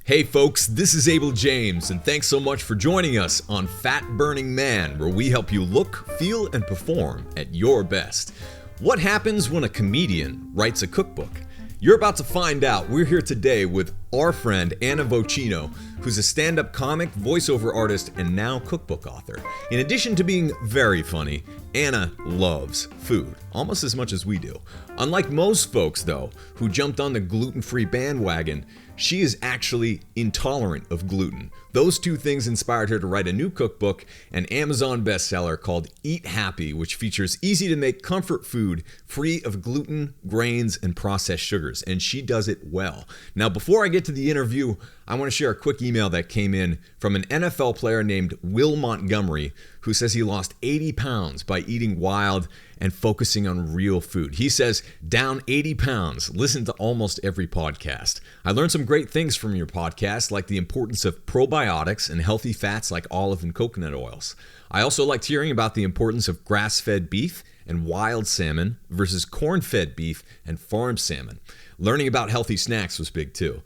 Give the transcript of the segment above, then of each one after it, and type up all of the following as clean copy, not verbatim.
Hey folks, this is Abel James, and thanks so much for joining us on Fat Burning Man, where we help you look, feel, and perform at your best. What happens when a comedian writes a cookbook? You're about to find out. We're here today with our friend Anna Vocino, who's a stand-up comic, voiceover artist, and now cookbook author. In addition to being very funny, Anna loves food, almost as much as we do. Unlike most folks, though, who jumped on the gluten-free bandwagon, she is actually intolerant of gluten. Those two things inspired her to write a new cookbook, an Amazon bestseller called Eat Happy, which features easy-to-make comfort food free of gluten, grains, and processed sugars, and she does it well. Now, before I get to the interview, I want to share a quick email that came in from an NFL player named Will Montgomery, who says he lost 80 pounds by eating wild and focusing on real food. He says, down 80 pounds, listen to almost every podcast. I learned some great things from your podcast, like the importance of probiotics and healthy fats like olive and coconut oils. I also liked hearing about the importance of grass-fed beef and wild salmon versus corn-fed beef and farm salmon. Learning about healthy snacks was big too.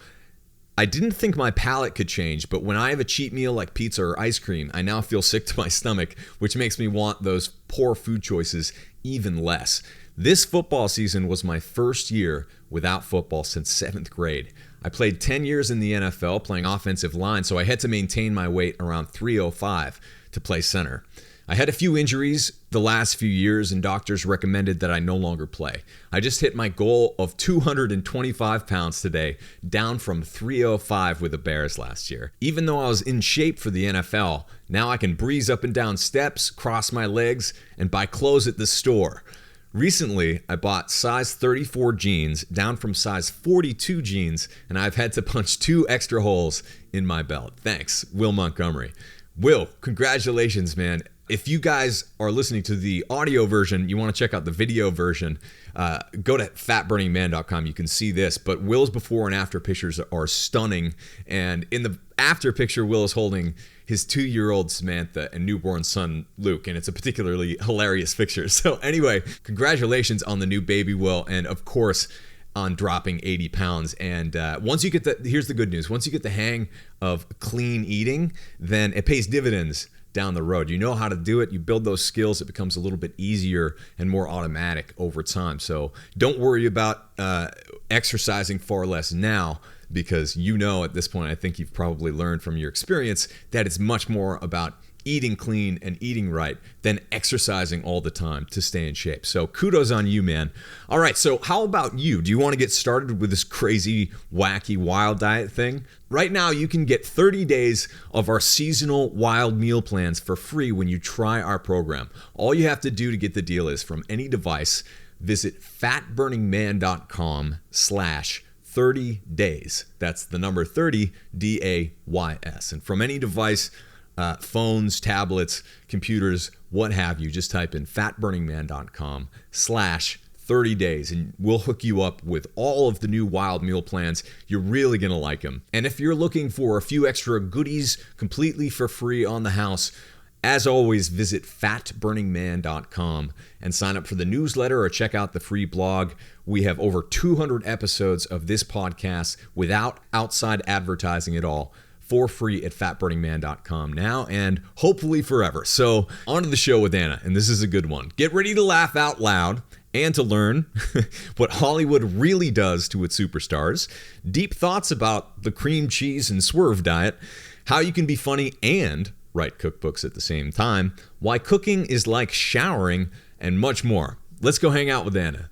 I didn't think my palate could change, but when I have a cheat meal like pizza or ice cream, I now feel sick to my stomach, which makes me want those poor food choices even less. This football season was my first year without football since 7th grade. I played 10 years in the NFL playing offensive line, so I had to maintain my weight around 305 to play center. I had a few injuries the last few years, and doctors recommended that I no longer play. I just hit my goal of 225 pounds today, down from 305 with the Bears last year. Even though I was in shape for the NFL, now I can breeze up and down steps, cross my legs, and buy clothes at the store. Recently, I bought size 34 jeans down from size 42 jeans, and I've had to punch 2 extra holes in my belt. Thanks, Will Montgomery. Will, congratulations, man. If you guys are listening to the audio version, you want to check out the video version, go to fatburningman.com. You can see this, but Will's before and after pictures are stunning. And in the after picture, Will is holding his 2-year-old Samantha and newborn son, Luke, and it's a particularly hilarious picture. So anyway, congratulations on the new baby, Will, and of course, on dropping 80 pounds. And once you get here's the good news. Once you get the hang of clean eating, then it pays dividends down the road. You know how to do it. You build those skills. It becomes a little bit easier and more automatic over time. So don't worry about exercising far less now, because you know at this point, I think you've probably learned from your experience that it's much more about eating clean and eating right than exercising all the time to stay in shape. So kudos on you, man. All right, so how about you? Do you want to get started with this crazy, wacky, wild diet thing? Right now, you can get 30 days of our seasonal wild meal plans for free when you try our program. All you have to do to get the deal is from any device, visit fatburningman.com/30 days. That's the number 30, DAYS. And from any device, phones, tablets, computers, what have you, just type in fatburningman.com/30 days and we'll hook you up with all of the new wild meal plans. You're really going to like them. And if you're looking for a few extra goodies completely for free on the house, as always, visit fatburningman.com and sign up for the newsletter or check out the free blog. We have over 200 episodes of this podcast without outside advertising at all, for free at fatburningman.com now and hopefully forever. So on to the show with Anna, and this is a good one. Get ready to laugh out loud and to learn what Hollywood really does to its superstars, deep thoughts about the cream cheese and swerve diet, how you can be funny and write cookbooks at the same time, why cooking is like showering, and much more. Let's go hang out with Anna.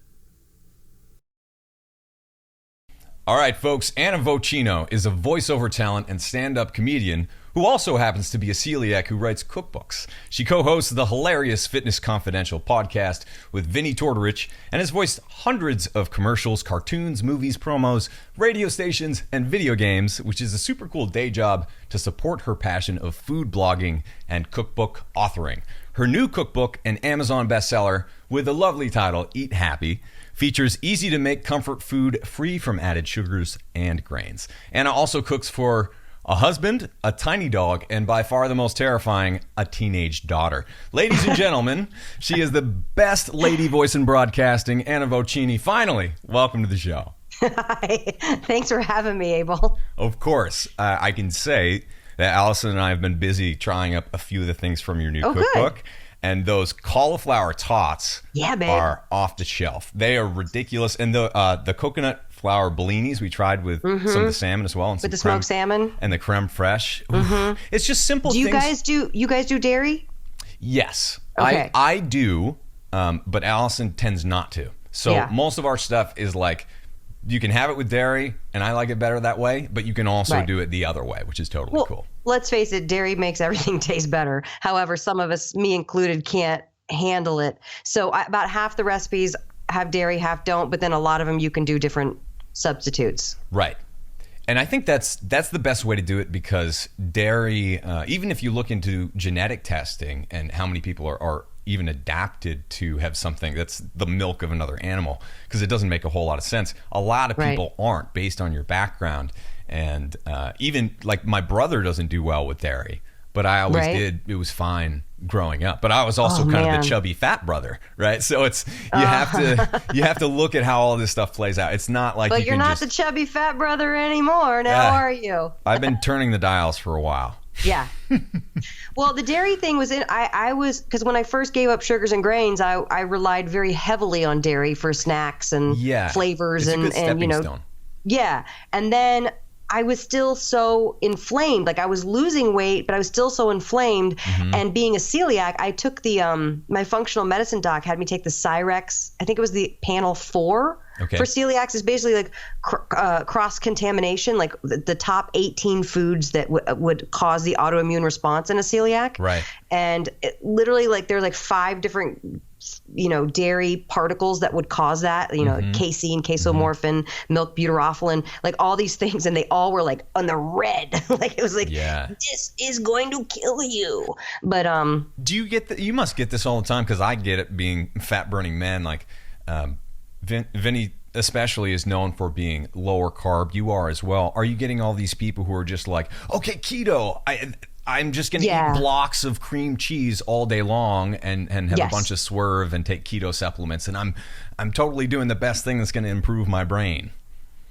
All right, folks, Anna Vocino is a voiceover talent and stand-up comedian who also happens to be a celiac who writes cookbooks. She co-hosts the hilarious Fitness Confidential podcast with Vinnie Tortorich and has voiced hundreds of commercials, cartoons, movies, promos, radio stations, and video games, which is a super cool day job to support her passion of food blogging and cookbook authoring. Her new cookbook, an Amazon bestseller with a lovely title, Eat Happy, features easy-to-make comfort food free from added sugars and grains. Anna also cooks for a husband, a tiny dog, and by far the most terrifying, a teenage daughter. Ladies and gentlemen, she is the best lady voice in broadcasting, Anna Vocino. Finally, welcome to the show. Hi. Thanks for having me, Abel. Of course, I can say that Allison and I have been busy trying up a few of the things from your new cookbook. Good. And those cauliflower tots are off the shelf. They are ridiculous. And the coconut flour bellinis we tried with some of the salmon as well. And with the smoked salmon. And the creme fraiche. It's just simple things. You guys do dairy? Yes. Okay. I do, but Allison tends not to. So most of our stuff is like, you can have it with dairy, and I like it better that way, but you can also do it the other way, which is totally cool. Let's face it, dairy makes everything taste better. However, some of us, me included, can't handle it. So about half the recipes have dairy, half don't, but then a lot of them you can do different substitutes. Right. And I think that's the best way to do it, because dairy, even if you look into genetic testing and how many people are even adapted to have something that's the milk of another animal, because it doesn't make a whole lot of sense. A lot of people aren't, based on your background. And even like my brother doesn't do well with dairy, but I always did. It was fine growing up. But I was also kind of the chubby fat brother, right? So it's you have to look at how all this stuff plays out. It's not like you're not the chubby fat brother anymore. Now are you? I've been turning the dials for a while. Yeah. Well, the dairy thing was because when I first gave up sugars and grains, I relied very heavily on dairy for snacks and flavors it's a good stepping stone. Yeah. And then I was still so inflamed. Like I was losing weight, but I was still so inflamed. And being a celiac, I took my functional medicine doc had me take the Celiacs. I think it was the panel 4 for celiacs. Is basically like cross-contamination, like the top 18 foods that would cause the autoimmune response in a celiac. Right. And literally like there are like 5 different dairy particles that would cause that, casein, casomorphin, milk butyrophilin, like all these things. And they all were like on the red. Like it was like, this is going to kill you. But do you get you must get this all the time, because I get it being fat burning men. Like Vinnie especially is known for being lower carb. You are as well. Are you getting all these people who are just like, okay, keto, I'm just going to eat blocks of cream cheese all day long and have a bunch of swerve and take keto supplements, and I'm totally doing the best thing that's going to improve my brain?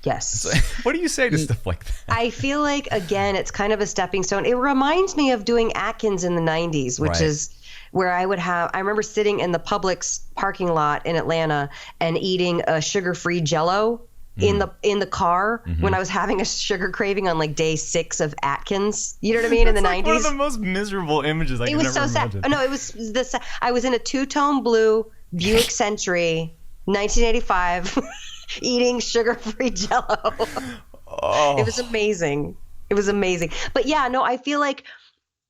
Yes. So, what do you say to stuff like that? I feel like, again, it's kind of a stepping stone. It reminds me of doing Atkins in the 90s, which is where I remember sitting in the Publix parking lot in Atlanta and eating a sugar-free Jell-O in the car when I was having a sugar craving on like day 6 of Atkins. You know what I mean? In the 90s. One of the most miserable images I can ever imagine. It was so sad. No, it was I was in a 2-tone blue Buick Century, 1985, eating sugar-free Jell-O. It was amazing. It was amazing. But yeah, no, I feel like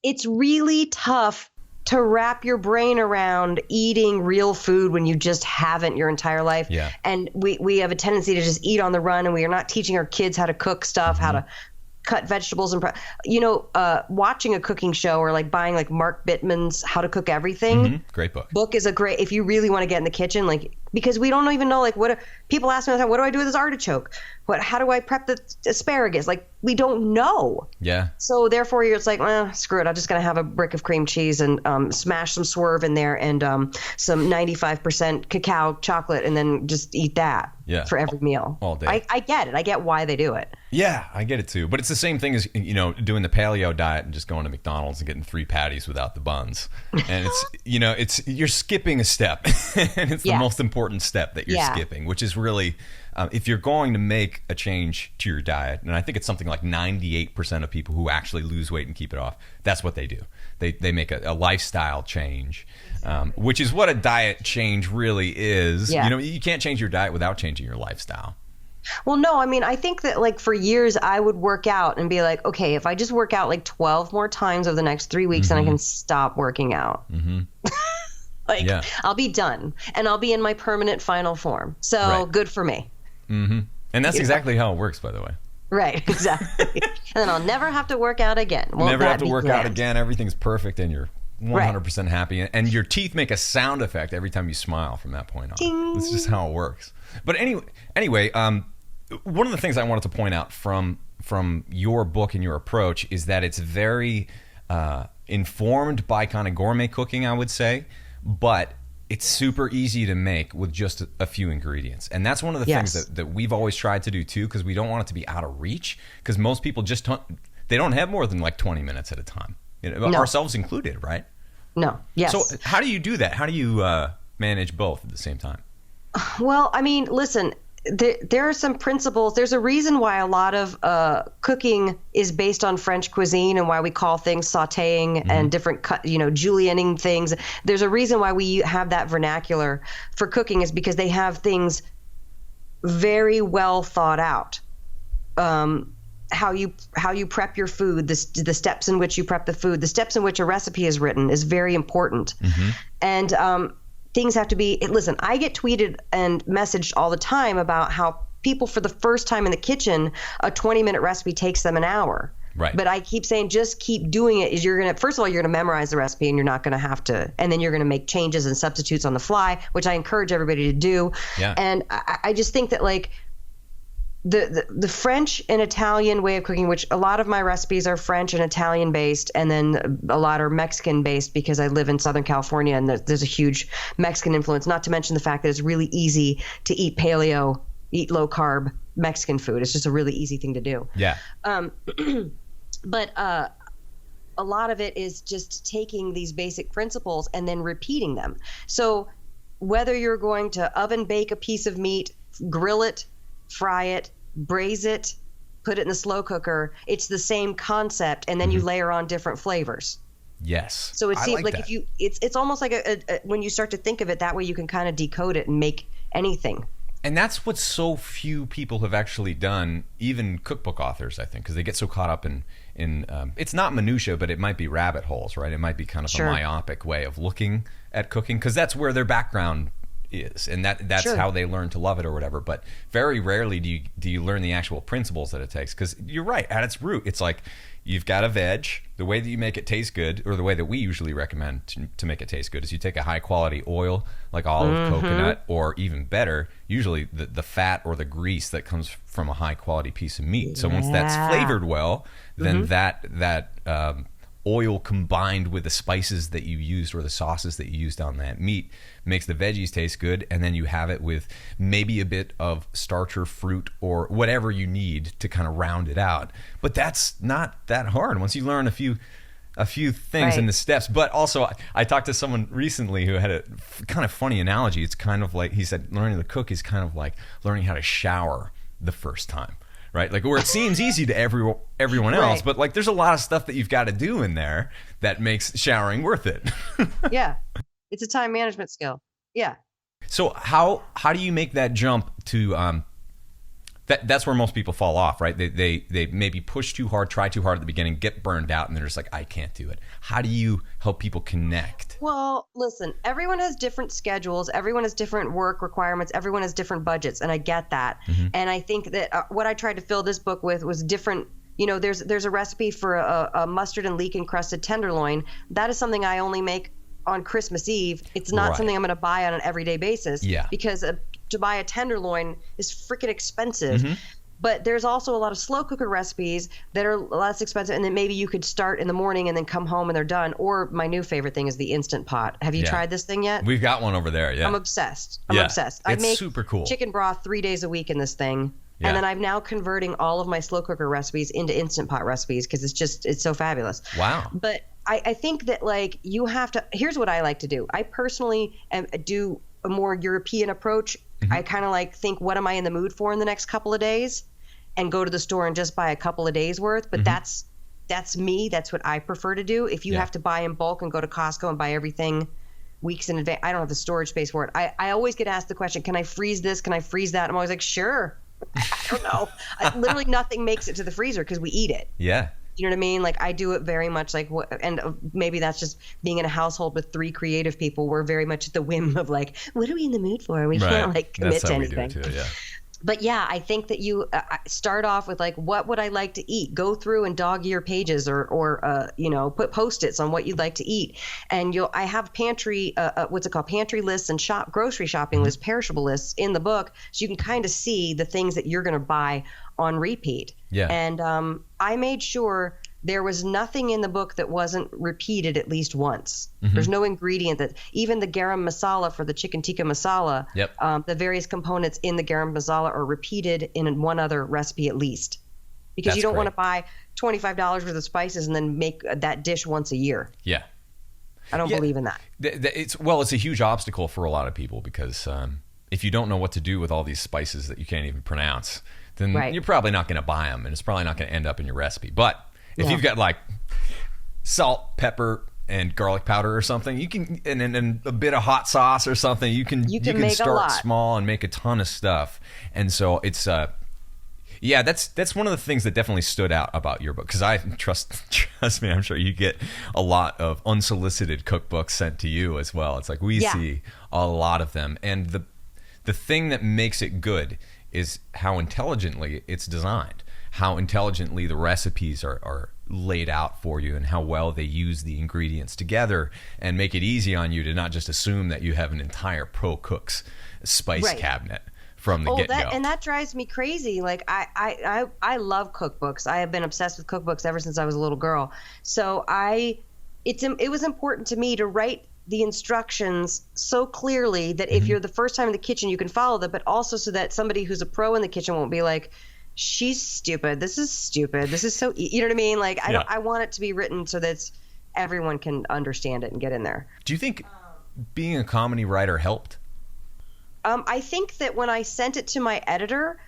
it's really tough to wrap your brain around eating real food when you just haven't your entire life. Yeah. And we have a tendency to just eat on the run, and we are not teaching our kids how to cook stuff, how to cut vegetables and watching a cooking show or like buying like Mark Bittman's How to Cook Everything. Great book. Book is a great, if you really want to get in the kitchen, like, because we don't even know, like, people ask me all the time, what do I do with this artichoke? How do I prep the asparagus? Like, we don't know. Yeah. So therefore you're just like, well, screw it. I'm just going to have a brick of cream cheese and smash some swerve in there and some 95% cacao chocolate, and then just eat that for every meal. All day. I get it. I get why they do it. Yeah, I get it too. But it's the same thing as, doing the paleo diet and just going to McDonald's and getting 3 patties without the buns. And it's, you're skipping a step. And it's the most important step that you're skipping, which is really, if you're going to make a change to your diet, and I think it's something like 98% of people who actually lose weight and keep it off, that's what they do. They make a lifestyle change, which is what a diet change really is. Yeah. You can't change your diet without changing your lifestyle. Well, no, I mean, I think that like for years I would work out and be like, okay, if I just work out like 12 more times over the next 3 weeks, then I can stop working out. I'll be done and I'll be in my permanent final form. So good for me. And that's exactly how it works, by the way. Right, exactly. And then I'll never have to work out again. Never have to work out again. Everything's perfect and you're 100% happy. And your teeth make a sound effect every time you smile from that point on. Ding. That's just how it works. But anyway, one of the things I wanted to point out from your book and your approach is that it's very informed by kind of gourmet cooking, I would say, but it's super easy to make with just a few ingredients. And that's one of the things that we've always tried to do too, because we don't want it to be out of reach, because most people just don't have more than like 20 minutes at a time, ourselves included, right? No. Yes. So how do you do that? How do you manage both at the same time? Well, I mean, listen, there are some principles. There's a reason why a lot of cooking is based on French cuisine, and why we call things sautéing and different, julienning things. There's a reason why we have that vernacular for cooking, is because they have things very well thought out. How you prep your food, the steps in which you prep the food, the steps in which a recipe is written is very important. And things have to be, listen, I get tweeted and messaged all the time about how people, for the first time in the kitchen, a 20-minute recipe takes them an hour. Right. But I keep saying, just keep doing it. First of all, you're going to memorize the recipe, and you're not going to have to, and then you're going to make changes and substitutes on the fly, which I encourage everybody to do. Yeah. And I just think that, like, the French and Italian way of cooking, which a lot of my recipes are French and Italian based, and then a lot are Mexican based, because I live in Southern California and there's a huge Mexican influence, not to mention the fact that it's really easy to eat paleo, eat low carb Mexican food. It's just a really easy thing to do. Yeah. But a lot of it is just taking these basic principles and then repeating them. So whether you're going to oven bake a piece of meat, grill it, fry it, braise it, put it in the slow cooker, it's the same concept, and then you layer on different flavors. Yes. So it seems like that. it's almost like a when you start to think of it that way, you can kind of decode it and make anything. And that's what so few people have actually done, even cookbook authors, I think, because they get so caught up in it's not minutia, but it might be rabbit holes, right? It might be kind of a myopic way of looking at cooking, because that's where their background is, and that's how they learn to love it or whatever. But very rarely do you learn the actual principles that it takes, because you're right, at its root, it's like you've got a veg. The way that you make it taste good, or the way that we usually recommend to make it taste good, is you take a high quality oil like olive, coconut, or even better, usually the fat or the grease that comes from a high quality piece of meat. So once that's flavored well, then that oil combined with the spices that you used or the sauces that you used on that meat makes the veggies taste good, and then you have it with maybe a bit of starch or fruit or whatever you need to kind of round it out. But that's not that hard once you learn a few things in the steps. But also, I talked to someone recently who had a kind of funny analogy. It's kind of like, he said, learning to cook is kind of like learning how to shower the first time. Right, like, where it seems easy to everyone else, but like there's a lot of stuff that you've got to do in there that makes showering worth it. Yeah, it's a time management skill. Yeah. So how do you make that jump to that's where most people fall off, right? They maybe push too hard, try too hard at the beginning, get burned out, and they're just like, I can't do it. How do you help people connect? Well, listen, everyone has different schedules. Everyone has different work requirements. Everyone has different budgets, and I get that. And I think that what I tried to fill this book with was different. There's a recipe for a mustard and leek encrusted tenderloin. That is something I only make on Christmas Eve. It's not something I'm going to buy on an everyday basis. Yeah. Because to buy a tenderloin is freaking expensive. But there's also a lot of slow cooker recipes that are less expensive, and then maybe you could start in the morning and then come home and they're done. Or my new favorite thing is the Instant Pot. Have you tried this thing yet? We've got one over there. Yeah. I'm obsessed. I make super cool chicken broth 3 days a week in this thing. Yeah. And then I'm now converting all of my slow cooker recipes into Instant Pot recipes, because it's so fabulous. Wow. But I think that, like, you have to, here's what I like to do. I personally do a more European approach. I kind of like think, what am I in the mood for in the next couple of days, and go to the store and just buy a couple of days worth. But that's me. That's what I prefer to do. If you have to buy in bulk and go to Costco and buy everything weeks in advance, I don't have the storage space for it. I always get asked the question, can I freeze this? Can I freeze that? I'm always like, sure. I don't know. Literally nothing makes it to the freezer because we eat it. Yeah. You know what I mean? Like, I do it very much like, and maybe that's just being in a household with 3 creative people. We're very much at the whim of, like, what are we in the mood for? We can't, like, commit to anything. That's how we do it too, yeah. But yeah, I think that you start off with, like, what would I like to eat? Go through and dog-ear pages or put Post-its on what you'd like to eat. And I have pantry, pantry lists and grocery shopping lists, perishable lists in the book, so you can kind of see the things that you're going to buy on repeat. Yeah. And I made sure there was nothing in the book that wasn't repeated at least once. Mm-hmm. There's no ingredient that, even the garam masala for the chicken tikka masala, the various components in the garam masala are repeated in one other recipe at least. Because you don't want to buy $25 worth of spices and then make that dish once a year. Yeah. I don't believe in that. It's a huge obstacle for a lot of people because if you don't know what to do with all these spices that you can't even pronounce, then you're probably not going to buy them, and it's probably not going to end up in your recipe. But if you've got like salt, pepper, and garlic powder or something, you can, and a bit of hot sauce or something, you can start small and make a ton of stuff. And so it's that's one of the things that definitely stood out about your book, because I trust me, I'm sure you get a lot of unsolicited cookbooks sent to you as well. It's like we see a lot of them, and the thing that makes it good is how intelligently it's designed, how intelligently the recipes are laid out for you, and how well they use the ingredients together and make it easy on you to not just assume that you have an entire pro cook's spice cabinet from the get-go. And that drives me crazy. Like I love cookbooks. I have been obsessed with cookbooks ever since I was a little girl. So it was important to me to write the instructions so clearly that if you're the first time in the kitchen, you can follow them, but also so that somebody who's a pro in the kitchen won't be like, she's stupid. This is stupid. This is so, you know what I mean? Like, I want it to be written so that everyone can understand it and get in there. Do you think being a comedy writer helped? I think that when I sent it to my editor,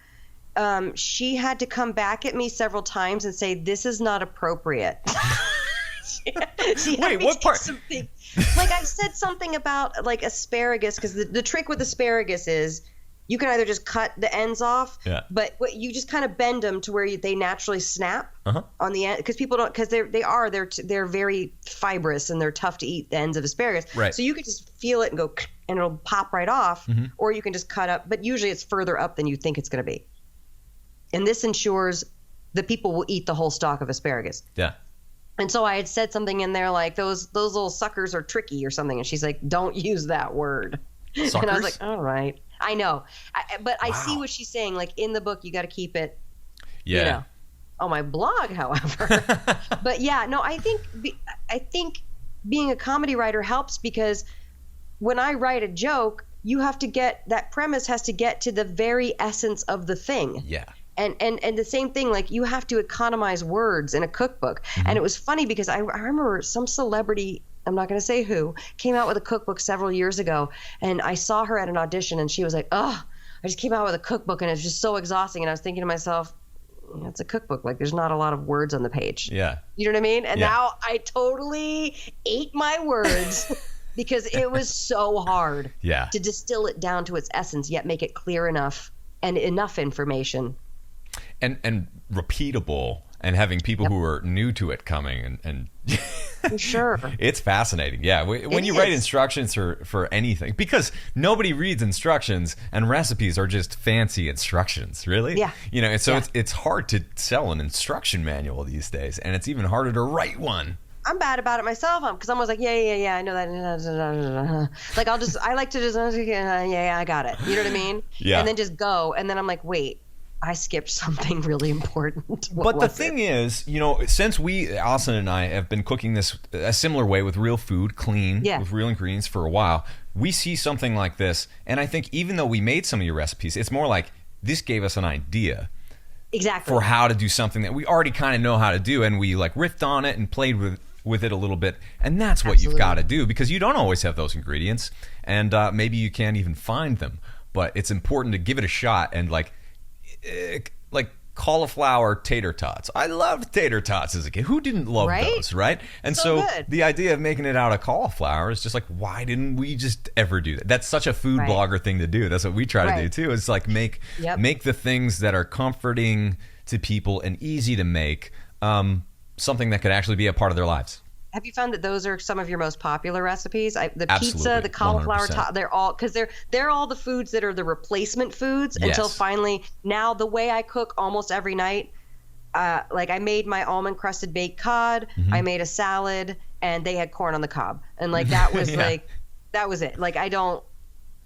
she had to come back at me several times and say, this is not appropriate. Wait, what part? Like, I said something about like asparagus, because the trick with asparagus is you can either just cut the ends off, but you just kind of bend them to where they naturally snap on the end, because people don't, because they're very fibrous and they're tough to eat, the ends of asparagus. Right. So you could just feel it and go, and it'll pop right off, or you can just cut up, but usually it's further up than you think it's going to be. And this ensures that people will eat the whole stalk of asparagus. Yeah. And so I had said something in there like, those little suckers are tricky or something. And she's like, don't use that word. Suckers? And I was like, all right. I know. But I see what she's saying. Like, in the book, you got to keep it, on my blog, however. But yeah, no, I think being a comedy writer helps, because when I write a joke, you have to get, that premise has to get to the very essence of the thing. Yeah. And the same thing, like, you have to economize words in a cookbook. And it was funny because I remember some celebrity, I'm not going to say who, came out with a cookbook several years ago, and I saw her at an audition, and she was like, oh, I just came out with a cookbook and it's just so exhausting. And I was thinking to myself, it's a cookbook. Like, there's not a lot of words on the page. Yeah. You know what I mean? And now I totally ate my words because it was so hard to distill it down to its essence, yet make it clear enough and enough information. And repeatable, and having people who are new to it coming and For sure. It's fascinating. Yeah. When you write instructions for anything, because nobody reads instructions, and recipes are just fancy instructions, really. Yeah. You know, so it's hard to sell an instruction manual these days, and it's even harder to write one. I'm bad about it myself, because I'm always like, yeah, I know that. Like, I like to just, I got it. You know what I mean? Yeah. And then just go, and then I'm like, wait, I skipped something really important. But the thing is, you know, since Allison and I have been cooking this a similar way with real food, clean, with real ingredients for a while, we see something like this, and I think even though we made some of your recipes, it's more like this gave us an idea. Exactly. For how to do something that we already kind of know how to do, and we like riffed on it and played with it a little bit, and that's what you've got to do, because you don't always have those ingredients, and maybe you can't even find them, but it's important to give it a shot. And like cauliflower tater tots. I loved tater tots as a kid. Who didn't love those, right? And so the idea of making it out of cauliflower is just like, why didn't we just ever do that? That's such a food blogger thing to do. That's what we try to do too. It's like make the things that are comforting to people and easy to make something that could actually be a part of their lives. Have you found that those are some of your most popular recipes? The Absolutely. Pizza, the cauliflower, 100%. They're all, because they're all the foods that are the replacement foods until finally, now the way I cook almost every night, like I made my almond crusted baked cod, I made a salad, and they had corn on the cob. And like that was like, that was it. Like I don't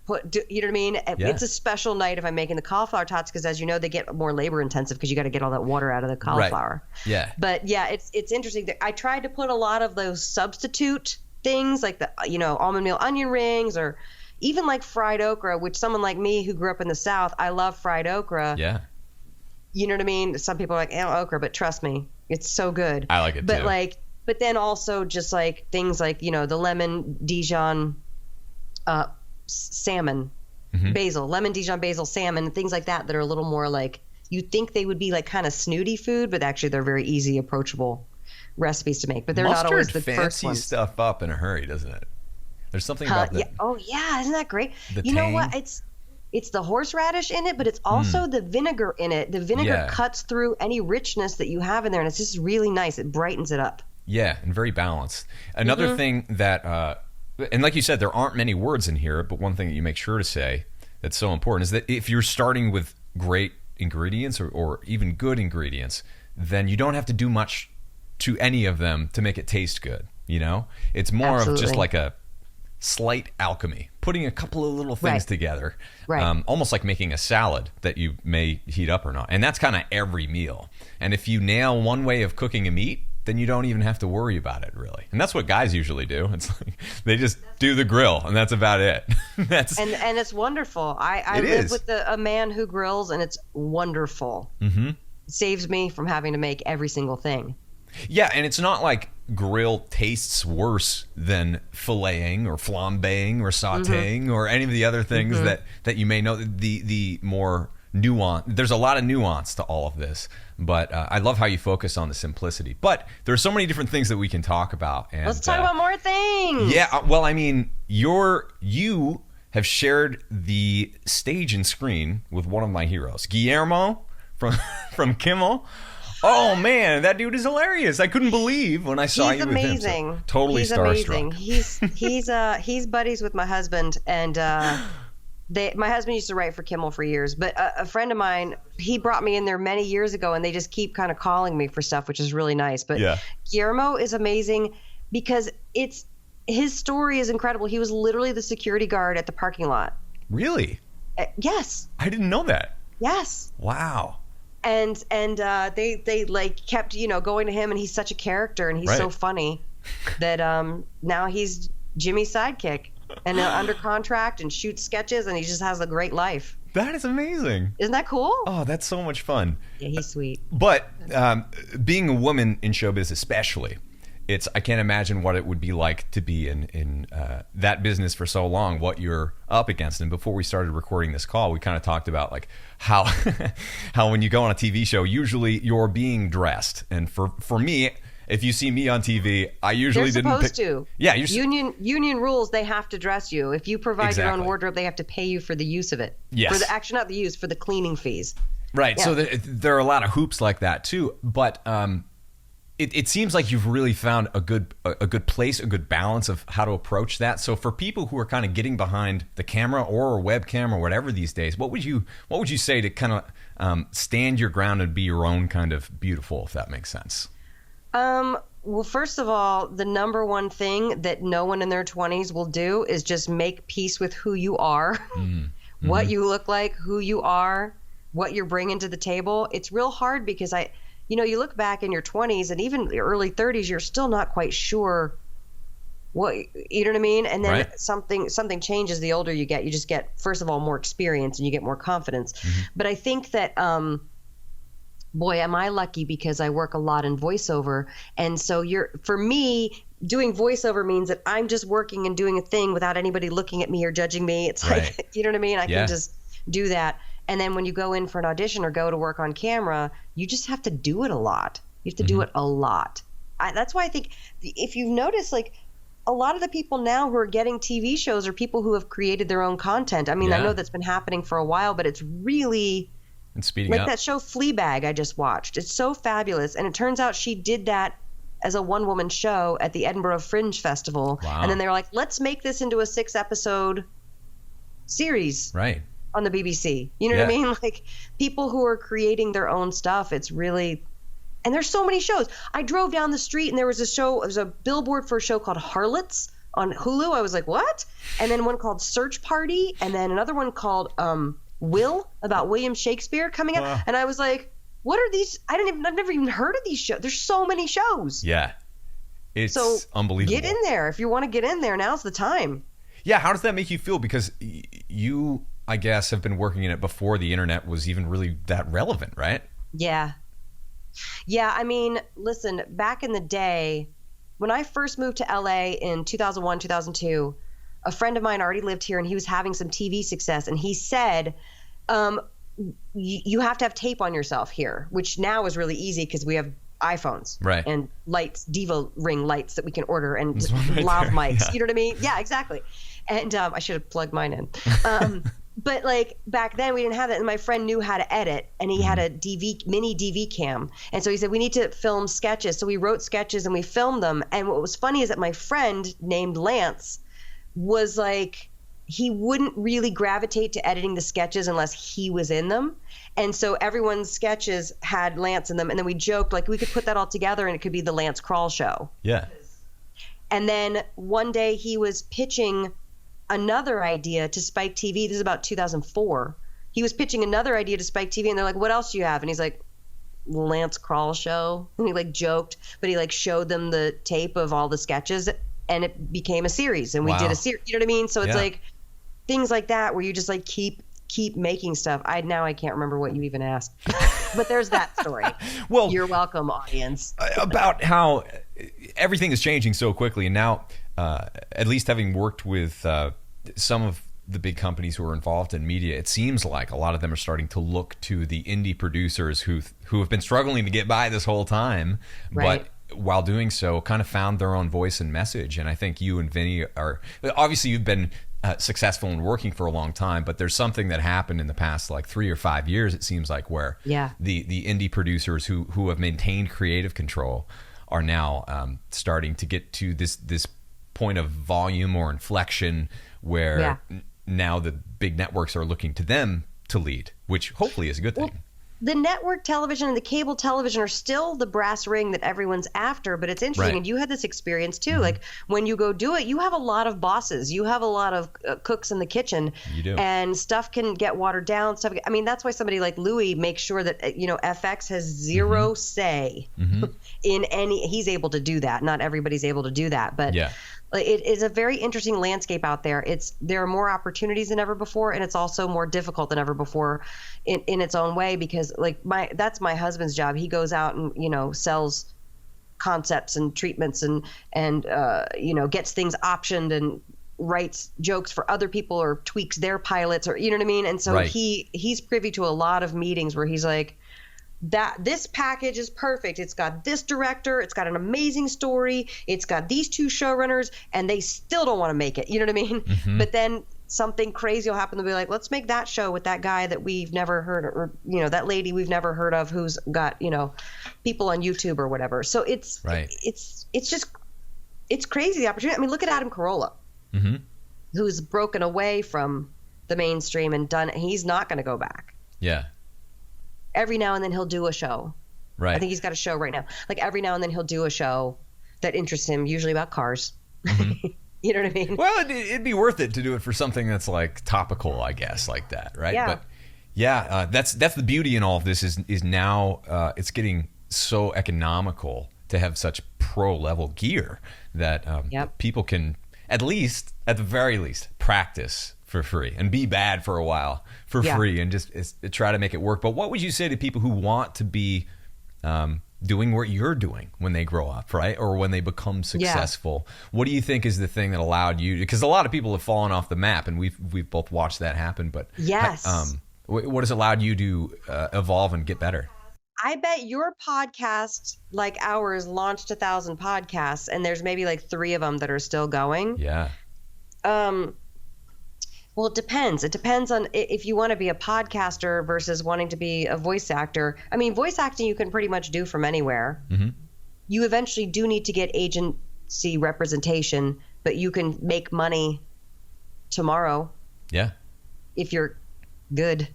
you know what I mean? Yeah. It's a special night if I'm making the cauliflower tots, because as you know, they get more labor intensive because you got to get all that water out of the cauliflower. Right. Yeah. But yeah, it's interesting. I tried to put a lot of those substitute things like the, almond meal onion rings, or even like fried okra, which someone like me who grew up in the South, I love fried okra. Yeah. You know what I mean? Some people are like, okra, but trust me, it's so good. I like it too. But then also just like things like, the lemon Dijon salmon, basil, lemon Dijon basil salmon, things like that are a little more like, you think they would be like kind of snooty food, but actually they're very easy, approachable recipes to make. But they're not always the first ones. Fancy stuff up in a hurry, doesn't it? There's something about that. Yeah. Oh yeah, isn't that great? You know what? It's the horseradish in it, but it's also the vinegar in it. The vinegar cuts through any richness that you have in there, and it's just really nice. It brightens it up. Yeah, and very balanced. Another thing that, and like you said, there aren't many words in here, but one thing that you make sure to say that's so important is that if you're starting with great ingredients or even good ingredients, then you don't have to do much to any of them to make it taste good. It's more of just like a slight alchemy, putting a couple of little things together, almost like making a salad that you may heat up or not. And that's kind of every meal. And if you nail one way of cooking a meat, then you don't even have to worry about it, really. And that's what guys usually do. It's like they just do the grill, and that's about it. And it's wonderful. I live with a man who grills, and it's wonderful. Mm-hmm. It saves me from having to make every single thing. Yeah, and it's not like grill tastes worse than filleting or flambeing or sautéing or any of the other things that you may know. The more nuance, there's a lot of nuance to all of this, but I love how you focus on the simplicity. But there's so many different things that we can talk about. And let's talk about more things. Yeah, well, I mean, you have shared the stage and screen with one of my heroes, Guillermo from Kimmel. Oh man, that dude is hilarious! I couldn't believe when I saw you with him. So totally starstruck. He's buddies with my husband, and my husband used to write for Kimmel for years. But a friend of mine, he brought me in there many years ago, and they just keep kind of calling me for stuff, which is really nice. But Guillermo is amazing because his story is incredible. He was literally the security guard at the parking lot. Really? Yes. I didn't know that. Yes. Wow. And they like kept going to him, and he's such a character, and he's so funny that now he's Jimmy's sidekick and under contract and shoots sketches, and he just has a great life. That is amazing. Isn't that cool? Oh, that's so much fun. Yeah, he's sweet. But being a woman in showbiz especially, I can't imagine what it would be like to be in that business for so long, what you're up against. And before we started recording this call, we kind of talked about like how when you go on a TV show, usually you're being dressed. And for me, if you see me on TV, I usually They're supposed to. Yeah, union rules. They have to dress you. If you provide your own wardrobe, they have to pay you for the use of it. Yes. Not the use, for the cleaning fees. Right. Yeah. So there are a lot of hoops like that too. But it seems like you've really found a good place, a good balance of how to approach that. So for people who are kind of getting behind the camera or a webcam or whatever these days, what would you say to kind of stand your ground and be your own kind of beautiful, if that makes sense? Well, first of all, the number one thing that no one in their 20s will do is just make peace with who you are, what you look like, who you are, what you're bringing to the table. It's real hard because you look back in your 20s and even the early 30s, you're still not quite sure what, you know what I mean? And then something changes the older you get. You just get, first of all, more experience and you get more confidence. But I think that, boy, am I lucky because I work a lot in voiceover. And so for me, doing voiceover means that I'm just working and doing a thing without anybody looking at me or judging me. It's like, you know what I mean? I can just do that. And then when you go in for an audition or go to work on camera, you just have to do it a lot. You have to do it a lot. That's why I think if you've noticed, like a lot of the people now who are getting TV shows are people who have created their own content. I mean, I know that's been happening for a while, but it's really speeding like up. That show Fleabag I just watched. It's so fabulous. And it turns out she did that as a one-woman show at the Edinburgh Fringe Festival. Wow. And then they were like, let's make this into a 6-episode series. Right. On the BBC. You know what I mean? Like people who are creating their own stuff. It's really, and there's so many shows. I drove down the street and there was a billboard for a show called Harlots on Hulu. I was like, what? And then one called Search Party, and then another one called Will, about William Shakespeare coming out. And I was like, what are these? I've never even heard of these shows. There's so many shows. Yeah. It's so unbelievable. Get in there. If you want to get in there, now's the time. Yeah. How does that make you feel? Because you, I guess, have been working in it before the internet was even really that relevant, right? Yeah. Yeah. I mean, listen, back in the day, when I first moved to LA in 2001, 2002, a friend of mine already lived here and he was having some TV success. And he said, you have to have tape on yourself here, which now is really easy because we have iPhones and lights, Diva ring lights that we can order, and lav mics. Yeah. You know what I mean? Yeah, exactly. And I should have plugged mine in. But like back then we didn't have that. And my friend knew how to edit, and he had a mini DV cam. And so he said, we need to film sketches. So we wrote sketches and we filmed them. And what was funny is that my friend named Lance was like, he wouldn't really gravitate to editing the sketches unless he was in them. And so everyone's sketches had Lance in them. And then we joked, like, we could put that all together and it could be the Lance Crawl Show. Yeah. And then one day he was pitching another idea to Spike TV. This is about 2004. He was pitching another idea to Spike TV, and they're like, what else do you have? And he's like, Lance Crawl Show. And he like joked, but he like showed them the tape of all the sketches, and it became a series. And we did a series. You know what I mean? So it's like things like that where you just like keep making stuff. I can't remember what you even asked, but there's that story. Well, you're welcome, audience. About how everything is changing so quickly, and now at least having worked with some of the big companies who are involved in media, it seems like a lot of them are starting to look to the indie producers who have been struggling to get by this whole time, but while doing so kind of found their own voice and message. And I think you and Vinnie are, obviously you've been successful in working for a long time, but there's something that happened in the past like 3 or 5 years, it seems like, where the indie producers who have maintained creative control are now starting to get to this point of volume or inflection where now the big networks are looking to them to lead, which hopefully is a good thing. Well, the network television and the cable television are still the brass ring that everyone's after, but it's interesting. And you had this experience too. Like when you go do it, you have a lot of bosses, you have a lot of cooks in the kitchen, you do. And stuff can get watered down. I mean, that's why somebody like Louis makes sure that, FX has zero say in any, he's able to do that. Not everybody's able to do that, but it is a very interesting landscape out there. There are more opportunities than ever before, and it's also more difficult than ever before in its own way, because like that's my husband's job. He goes out and sells concepts and treatments and gets things optioned and writes jokes for other people or tweaks their pilots, or you know what I mean. And so he's privy to a lot of meetings where he's like, that this package is perfect. It's got this director. It's got an amazing story. It's got these two showrunners, and they still don't want to make it. You know what I mean? But then something crazy will happen. They'll be like, let's make that show with that guy that we've never heard, or that lady we've never heard of, who's got people on YouTube or whatever. So it's just crazy, the opportunity. I mean, look at Adam Carolla, who's broken away from the mainstream and done. He's not going to go back. Yeah. Every now and then he'll do a show. Right. I think he's got a show right now. Like every now and then he'll do a show that interests him, usually about cars. You know what I mean? Well, it'd be worth it to do it for something that's like topical, I guess, like that, right? Yeah. But that's the beauty in all of this is now it's getting so economical to have such pro level gear that people can at the very least practice for free and be bad for a while for free and just try to make it work. But what would you say to people who want to be doing what you're doing when they grow up, right? Or when they become successful? What do you think is the thing that allowed you, because a lot of people have fallen off the map, and we've both watched that happen, but what has allowed you to evolve and get better? I bet your podcast, like ours, launched 1,000 podcasts, and there's maybe like 3 of them that are still going. Yeah. Well, it depends. It depends on if you want to be a podcaster versus wanting to be a voice actor. I mean, voice acting you can pretty much do from anywhere. You eventually do need to get agency representation, but you can make money tomorrow. Yeah. If you're good.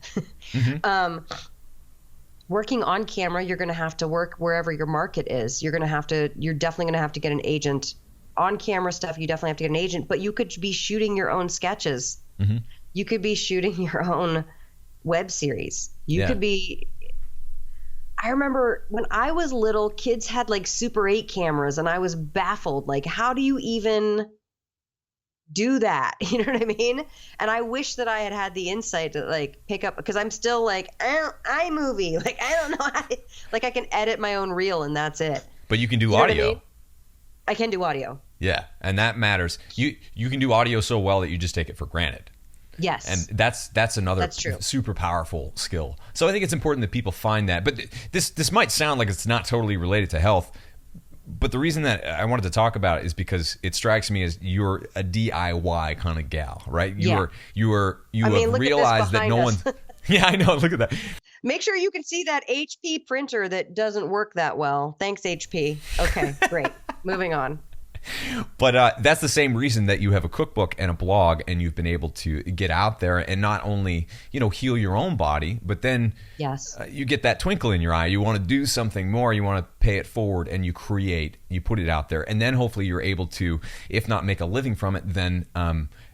Working on camera, you're going to have to work wherever your market is. You're definitely going to have to get an agent on camera stuff, you definitely have to get an agent, but you could be shooting your own sketches. Mm-hmm. You could be shooting your own web series. You could be, I remember when I was little, kids had like Super 8 cameras and I was baffled. Like, how do you even do that? You know what I mean? And I wish that I had the insight to like pick up, because I'm still like, iMovie. Like, I don't know how to, like, I can edit my own reel and that's it. But you can do audio. I can do audio. Yeah, and that matters. You can do audio so well that you just take it for granted. Yes. And that's another super powerful skill. So I think it's important that people find that. But this might sound like it's not totally related to health, but the reason that I wanted to talk about it is because it strikes me as you're a DIY kind of gal, right? You have realized that no one's Yeah, I know. Look at that. Make sure you can see that HP printer that doesn't work that well. Thanks, HP. Okay, great. Moving on. But that's the same reason that you have a cookbook and a blog, and you've been able to get out there and not only, heal your own body, but then you get that twinkle in your eye. You want to do something more. You want to pay it forward, and you put it out there. And then hopefully you're able to, if not make a living from it, then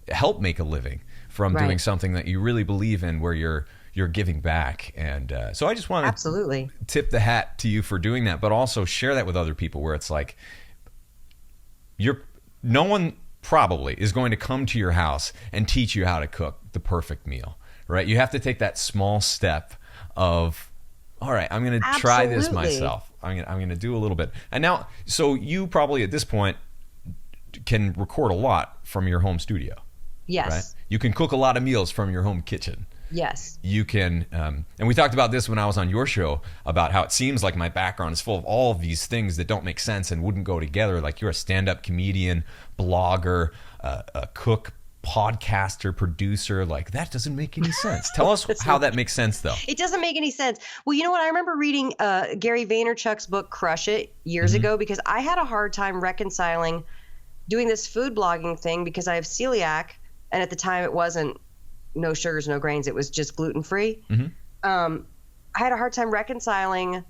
help make a living from doing something that you really believe in, where you're giving back. And so I just want to tip the hat to you for doing that, but also share that with other people, where it's like, no one probably is going to come to your house and teach you how to cook the perfect meal, right? You have to take that small step of, all right, I'm going to try this myself. I'm going to do a little bit. And now, so you probably at this point can record a lot from your home studio. Yes. Right? You can cook a lot of meals from your home kitchen. Yes. You can, and we talked about this when I was on your show, about how it seems like my background is full of all of these things that don't make sense and wouldn't go together. Like, you're a stand-up comedian, blogger, a cook, podcaster, producer. Like, that doesn't make any sense. Tell us how that makes sense, though. It doesn't make any sense. Well, you know what? I remember reading Gary Vaynerchuk's book, Crush It, years ago, because I had a hard time reconciling doing this food blogging thing because I have celiac, and at the time it wasn't no sugars, no grains. It was just gluten-free. I had a hard time reconciling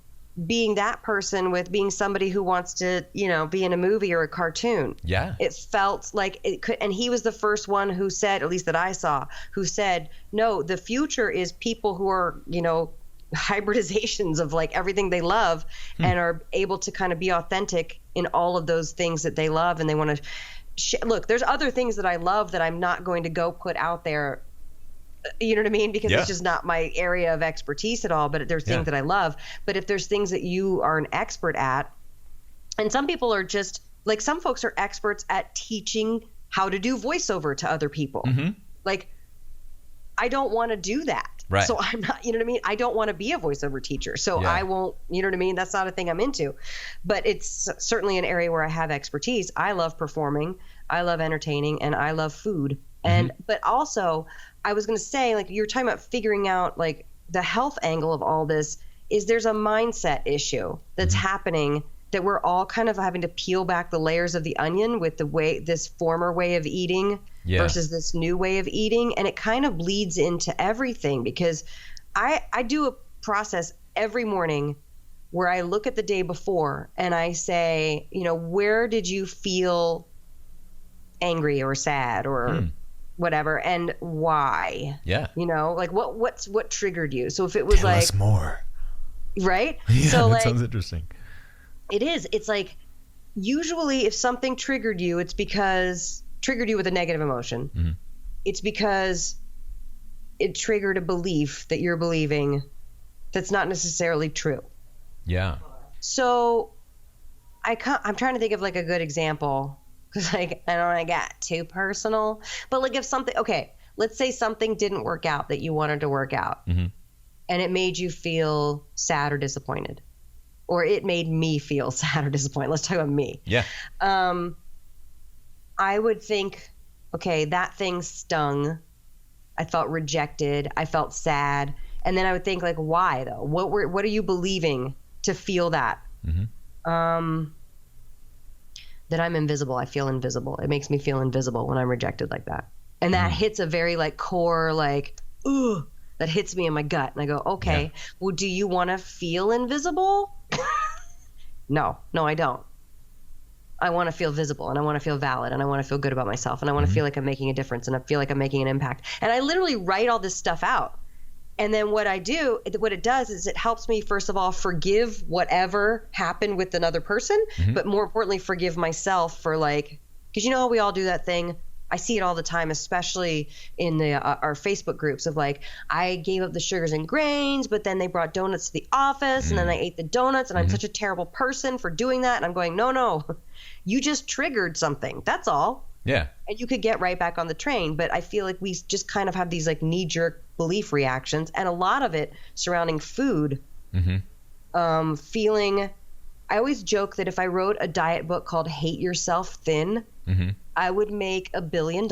being that person with being somebody who wants to, be in a movie or a cartoon. Yeah. It felt like it could, and he was the first one who said, at least that I saw, who said, no, the future is people who are, hybridizations of like everything they love and are able to kind of be authentic in all of those things that they love. And they want to look, there's other things that I love that I'm not going to go put out there. You know what I mean? Because it's just not my area of expertise at all, but there's things that I love. But if there's things that you are an expert at, and some people are just like, some folks are experts at teaching how to do voiceover to other people. Like, I don't want to do that. Right. So I'm not, you know what I mean? I don't want to be a voiceover teacher. So I won't, you know what I mean? That's not a thing I'm into, but it's certainly an area where I have expertise. I love performing, I love entertaining, and I love food. And, but also I was going to say, like, you're talking about figuring out like the health angle of all this is there's a mindset issue that's happening that we're all kind of having to peel back the layers of the onion with the way, this former way of eating versus this new way of eating. And it kind of bleeds into everything, because I do a process every morning where I look at the day before and I say, where did you feel angry or sad or whatever, and why? Like what triggered you? So if it was Tell us more. Right? Yeah, so that sounds interesting. It is. It's like, usually if something triggered you, it's because triggered you with a negative emotion. It's because it triggered a belief that you're believing that's not necessarily true. Yeah. So I'm trying to think of like a good example, because like I don't want to get too personal, but like if something, okay, let's say something didn't work out that you wanted to work out, and it made you feel sad or disappointed, or it made me feel sad or disappointed. Let's talk about me. Yeah. I would think, okay, that thing stung. I felt rejected. I felt sad. And then I would think, like, why though? What are you believing to feel that? That I'm invisible. I feel invisible. It makes me feel invisible when I'm rejected like that. And that hits a very like core, like, ooh, that hits me in my gut. And I go, okay, well, do you want to feel invisible? No, I don't. I want to feel visible, and I want to feel valid, and I want to feel good about myself, and I want to feel like I'm making a difference, and I feel like I'm making an impact. And I literally write all this stuff out. And then what it does is it helps me, first of all, forgive whatever happened with another person, but more importantly, forgive myself for because you know how we all do that thing. I see it all the time, especially in our Facebook groups of I gave up the sugars and grains, but then they brought donuts to the office and then I ate the donuts and I'm such a terrible person for doing that. And I'm going, no, you just triggered something. That's all. Yeah. And you could get right back on the train. But I feel like we just kind of have these knee-jerk belief reactions, and a lot of it surrounding food. I always joke that if I wrote a diet book called Hate Yourself Thin, I would make $1 billion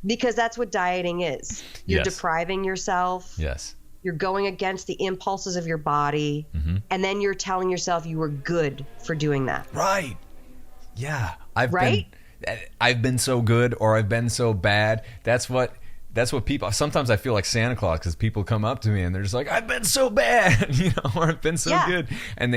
because that's what dieting is. You're depriving yourself. Yes. You're going against the impulses of your body, and then you're telling yourself you were good for doing that. Right. Yeah. I've been so good, or I've been so bad. That's what people. Sometimes I feel like Santa Claus because people come up to me and they're just like, "I've been so bad," or "I've been so good," and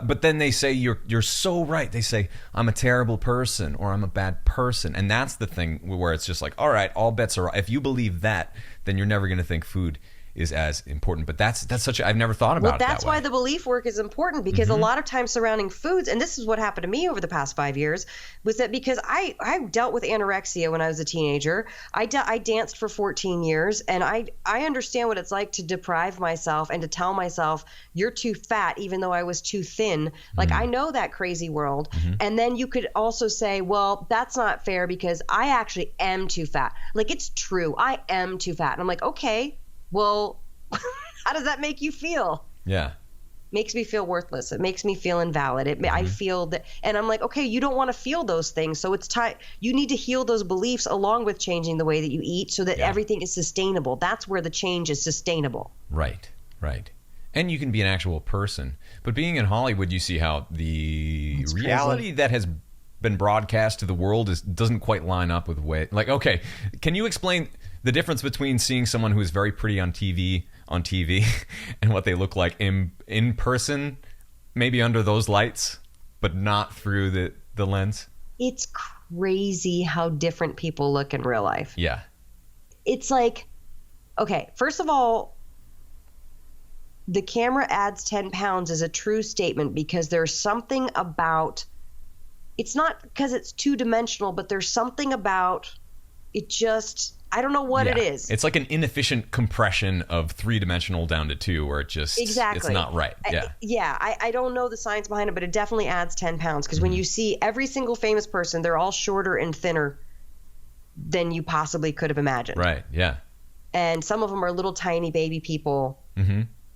but then they say you're so right. They say I'm a terrible person or I'm a bad person, and that's the thing where it's just like, all right, all bets are off. If you believe that, then you're never going to think food is as important. But that's such I've never thought about it that way. That's why the belief work is important, because a lot of times surrounding foods, and this is what happened to me over the past 5 years, was that because I dealt with anorexia when I was a teenager. I danced for 14 years, and I understand what it's like to deprive myself and to tell myself you're too fat even though I was too thin. I know that crazy world. And then you could also say, well, that's not fair because I actually am too fat. It's true. I am too fat. And I'm like, okay, well, how does that make you feel? Yeah. Makes me feel worthless. It makes me feel invalid. I feel that, and I'm like, okay, you don't want to feel those things. So it's time. You need to heal those beliefs along with changing the way that you eat so that everything is sustainable. That's where the change is sustainable. Right. And you can be an actual person. But being in Hollywood, you see how the reality that has been broadcast to the world doesn't quite line up with okay, can you explain the difference between seeing someone who is very pretty on TV and what they look like in person, maybe under those lights, but not through the lens? It's crazy how different people look in real life. Yeah. It's okay, first of all, the camera adds 10 pounds is a true statement because there's something about, it's not because it's two-dimensional, but there's something about it just, I don't know what it is. It's like an inefficient compression of three-dimensional down to two where it just, it's not right. Yeah. I don't know the science behind it, but it definitely adds 10 pounds because when you see every single famous person, they're all shorter and thinner than you possibly could have imagined. Right, yeah. And some of them are little tiny baby people.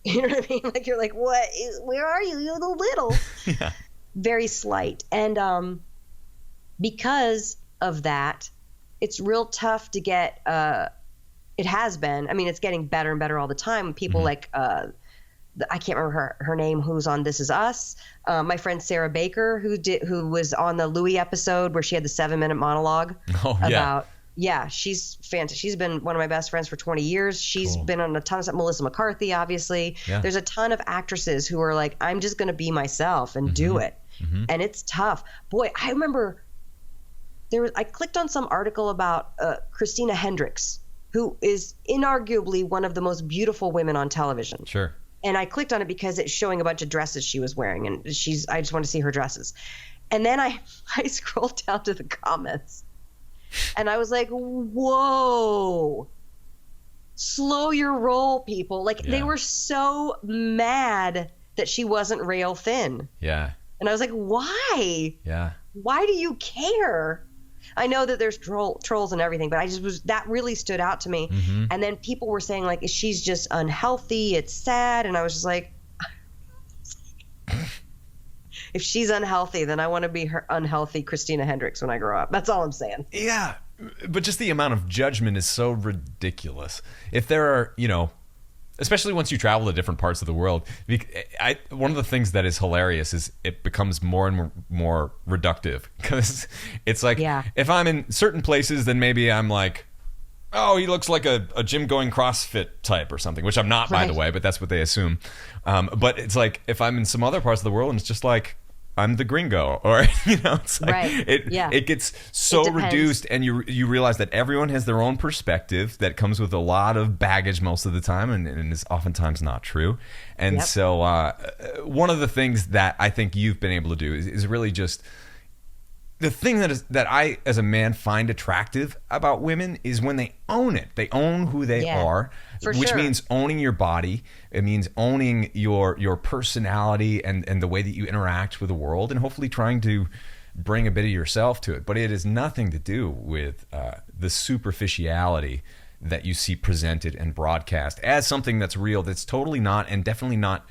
You know what I mean? You're like, where are you? You're little. Yeah. Very slight. And because of that, it's real tough to get, it has been, I mean, it's getting better and better all the time. People I can't remember her name, who's on This Is Us. My friend Sarah Baker, who was on the Louis episode where she had the 7-minute monologue about, she's fantastic. She's been one of my best friends for 20 years. She's been on a ton of stuff. Melissa McCarthy, obviously. Yeah. There's a ton of actresses who are like, I'm just going to be myself and do it. And it's tough. Boy, I remember I clicked on some article about Christina Hendricks, who is inarguably one of the most beautiful women on television. Sure. And I clicked on it because it's showing a bunch of dresses she was wearing, and I just want to see her dresses. And then I scrolled down to the comments, and I was like, whoa, slow your roll, people. They were so mad that she wasn't rail thin. Yeah. And I was like, why? Yeah. Why do you care? I know that there's trolls and everything, but that really stood out to me. And then people were saying she's just unhealthy. It's sad. And I was just like, if she's unhealthy, then I want to be her unhealthy Christina Hendricks when I grow up. That's all I'm saying. Yeah. But just the amount of judgment is so ridiculous. If there are, especially once you travel to different parts of the world, one of the things that is hilarious is it becomes more and more reductive, because it's if I'm in certain places, then maybe I'm like, oh, he looks like a gym-going CrossFit type or something, which I'm not, by the way, but that's what they assume. But it's if I'm in some other parts of the world and it's just like, I'm the gringo, or it's like Right. it gets so reduced, and you realize that everyone has their own perspective that comes with a lot of baggage most of the time, and is oftentimes not true. And so one of the things that I think you've been able to do is really just the thing that I, as a man, find attractive about women is when they own it. They own who they are, which means owning your body. It means owning your personality and the way that you interact with the world, and hopefully trying to bring a bit of yourself to it. But it has nothing to do with the superficiality that you see presented and broadcast as something that's real, that's totally not, and definitely not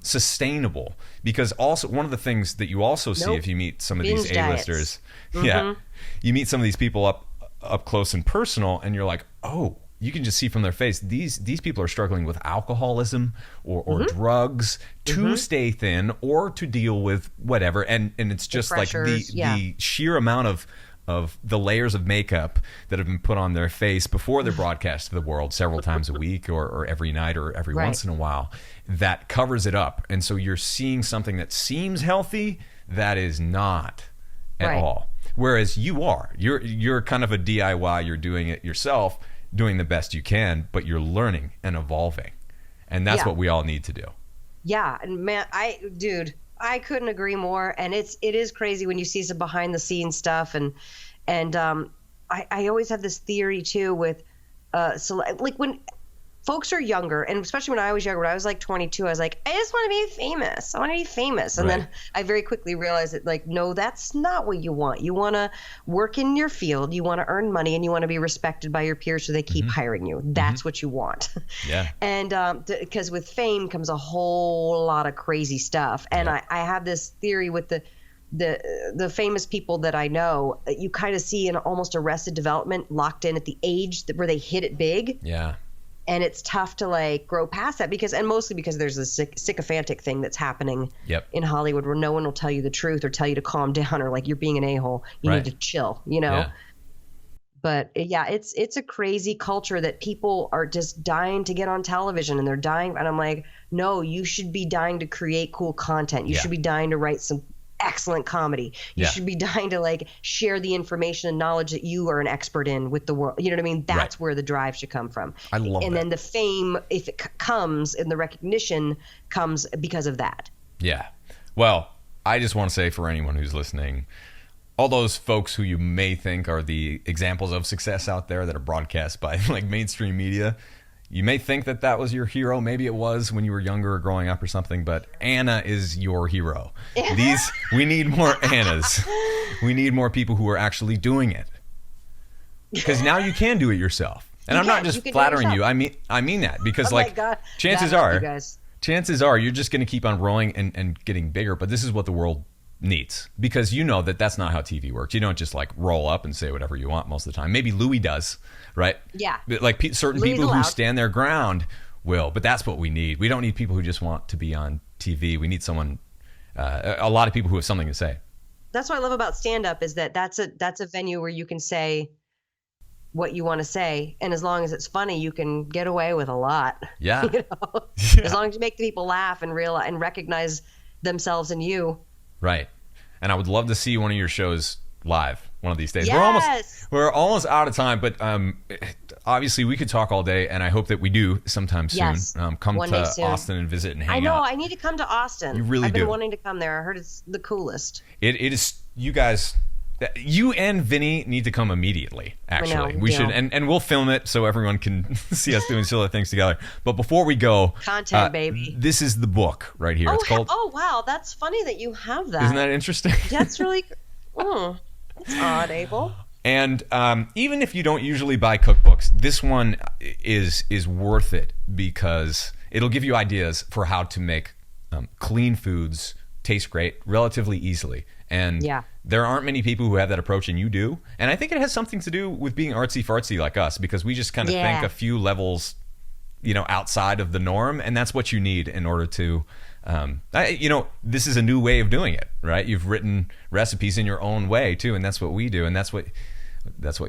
sustainable. Because also one of the things that you also see if you meet some of these A-listers, you meet some of these people up close and personal, and you're like, oh, you can just see from their face, these people are struggling with alcoholism or drugs to stay thin or to deal with whatever, and it's just like the sheer amount of the layers of makeup that have been put on their face before they're broadcast to the world several times a week or every night or every once in a while, that covers it up. And so you're seeing something that seems healthy that is not at all. Whereas you're kind of a DIY, you're doing it yourself, doing the best you can, but you're learning and evolving. And that's what we all need to do. Yeah. And man, I couldn't agree more. And it is crazy when you see some behind the scenes stuff. And I always have this theory too with, like when folks are younger, and especially when I was younger, when I was like 22, I was like, I just want to be famous. I want to be famous. And then I very quickly realized that, like, no, that's not what you want. You want to work in your field. You want to earn money, and you want to be respected by your peers so they keep hiring you. That's what you want. Yeah. And because with fame comes a whole lot of crazy stuff. And I have this theory with the famous people that I know, you kind of see in almost Arrested Development, locked in at the age where they hit it big. Yeah. And it's tough to like grow past that mostly because there's this sycophantic thing that's happening in Hollywood where no one will tell you the truth or tell you to calm down or like you're being an a-hole. You need to chill, Yeah. But it's a crazy culture that people are just dying to get on television, and they're dying. And I'm like, no, you should be dying to create cool content. You should be dying to write some excellent comedy. You should be dying to like share the information and knowledge that you are an expert in with the world. You know what I mean? That's where the drive should come from. I love that. And then the fame, if it comes, and the recognition comes because of that. Yeah. Well, I just want to say for anyone who's listening, all those folks who you may think are the examples of success out there that are broadcast by like mainstream media, you may think that was your hero. Maybe it was when you were younger or growing up or something, but Anna is your hero. We need more Annas. We need more people who are actually doing it. Because now you can do it yourself. And I'm not just flattering you. I mean that because chances are you're just going to keep on growing and getting bigger, but this is what the world needs, because you know that's not how TV works. You don't just like roll up and say whatever you want most of the time. Maybe Louis does, right? Yeah. Like certain Louis people who stand their ground will, but that's what we need. We don't need people who just want to be on TV. We need someone, a lot of people who have something to say. That's what I love about stand-up is that's a venue where you can say what you want to say, and as long as it's funny, you can get away with a lot. Yeah. As long as you make the people laugh and realize and recognize themselves in you. Right. And I would love to see one of your shows live one of these days. Yes! We're almost out of time, but obviously we could talk all day, and I hope that we do sometime soon. Yes. Come one to Austin and visit and hang out. I know. I need to come to Austin. You really do. I've been wanting to come there. I heard it's the coolest. It is. You guys, you and Vinny need to come immediately, actually. We should, and we'll film it so everyone can see us doing silly things together. But before we go, content, baby. This is the book right here. It's called. Oh wow, that's funny that you have that. Isn't that interesting? That's really. That's odd, Abel. And even if you don't usually buy cookbooks, this one is worth it because it'll give you ideas for how to make clean foods taste great relatively easily. And there aren't many people who have that approach, and you do. And I think it has something to do with being artsy-fartsy like us, because we just kind of think a few levels, outside of the norm, and that's what you need in order to, this is a new way of doing it, right? You've written recipes in your own way too, and that's what we do, and that's what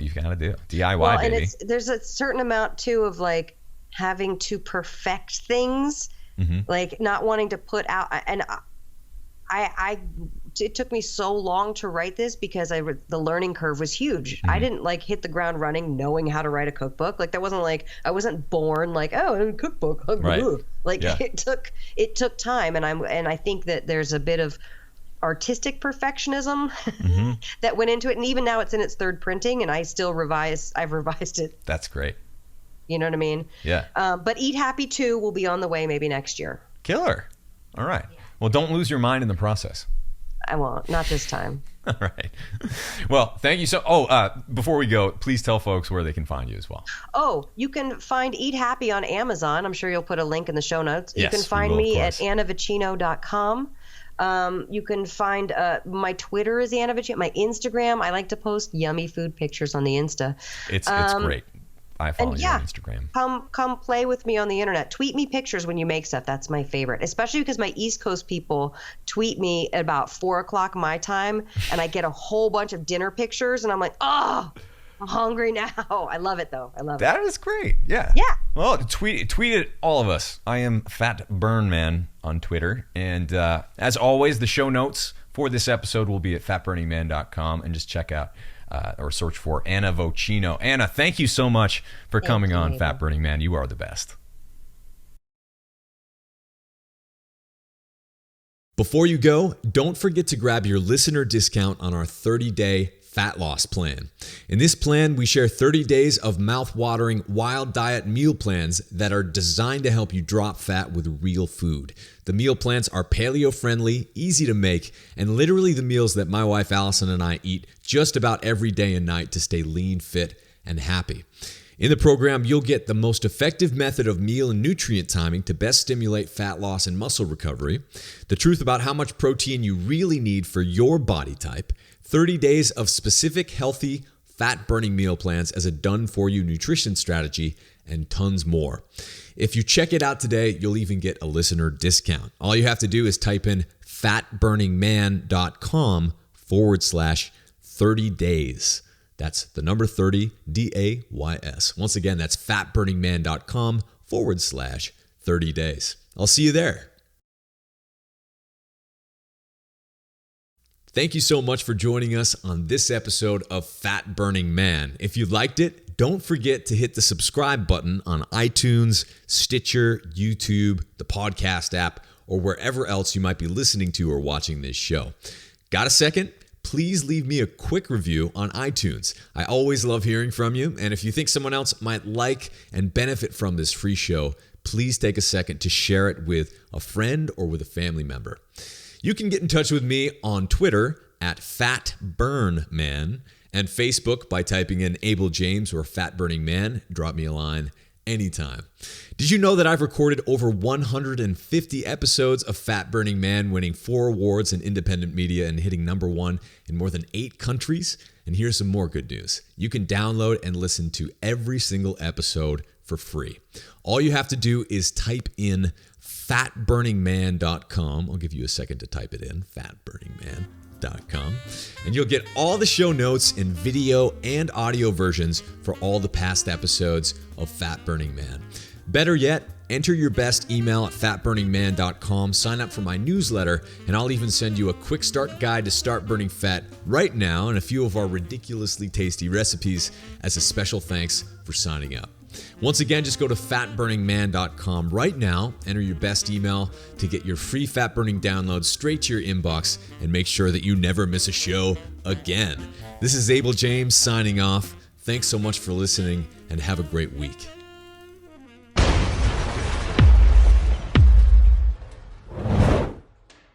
you've got to do. DIY, baby. And there's a certain amount too of like having to perfect things, like not wanting to put out, and it took me so long to write this because the learning curve was huge. I didn't like hit the ground running knowing how to write a cookbook. Like that wasn't like, I wasn't born like, oh, a cookbook. Right. Like it took time. And I think that there's a bit of artistic perfectionism that went into it. And even now it's in its third printing and I've revised it. That's great. You know what I mean? Yeah. But Eat Happy 2 will be on the way maybe next year. Killer. All right. Well, don't lose your mind in the process. I won't. Not this time. All right. Well, thank you. Before we go, please tell folks where they can find you as well. Oh, you can find Eat Happy on Amazon. I'm sure you'll put a link in the show notes. Yes, you can find me at annavocino.com. You can find my Twitter is Anna Vocino. My Instagram, I like to post yummy food pictures on the Insta. It's great. I follow you on Instagram. Come play with me on the internet. Tweet me pictures when you make stuff. That's my favorite, especially because my East Coast people tweet me at about 4:00 my time, and I get a whole bunch of dinner pictures, and I'm like, oh, I'm hungry now. I love it though. I love it. That is great. Yeah. Yeah. Well, tweet it, all of us. I am Fat Burn Man on Twitter, and as always, the show notes for this episode will be at fatburningman.com, and just check out. Or search for Anna Vocino. Anna, thank you so much for coming on Fat Burning Man. You are the best. Before you go, don't forget to grab your listener discount on our 30-day fat loss plan. In this plan, we share 30 days of mouth-watering wild diet meal plans that are designed to help you drop fat with real food. The meal plans are paleo-friendly, easy to make, and literally the meals that my wife Allison and I eat just about every day and night to stay lean, fit, and happy. In the program, you'll get the most effective method of meal and nutrient timing to best stimulate fat loss and muscle recovery, the truth about how much protein you really need for your body type, 30 days of specific healthy fat-burning meal plans as a done-for-you nutrition strategy, and tons more. If you check it out today, you'll even get a listener discount. All you have to do is type in fatburningman.com/30 days. That's the number 30, DAYS. Once again, that's fatburningman.com/30 days. I'll see you there. Thank you so much for joining us on this episode of Fat Burning Man. If you liked it, don't forget to hit the subscribe button on iTunes, Stitcher, YouTube, the podcast app, or wherever else you might be listening to or watching this show. Got a second? Please leave me a quick review on iTunes. I always love hearing from you, and if you think someone else might like and benefit from this free show, please take a second to share it with a friend or with a family member. You can get in touch with me on Twitter at FatBurnMan and Facebook by typing in Abel James or Fat Burning Man. Drop me a line anytime. Did you know that I've recorded over 150 episodes of Fat Burning Man, winning 4 awards in independent media and hitting #1 in more than 8 countries? And here's some more good news. You can download and listen to every single episode for free. All you have to do is type in fatburningman.com. I'll give you a second to type it in, fatburningman.com. And you'll get all the show notes in video and audio versions for all the past episodes of Fat Burning Man. Better yet, enter your best email at fatburningman.com, sign up for my newsletter, and I'll even send you a quick start guide to start burning fat right now and a few of our ridiculously tasty recipes as a special thanks for signing up. Once again, just go to fatburningman.com right now, enter your best email to get your free fat burning download straight to your inbox, and make sure that you never miss a show again. This is Abel James signing off. Thanks so much for listening, and have a great week.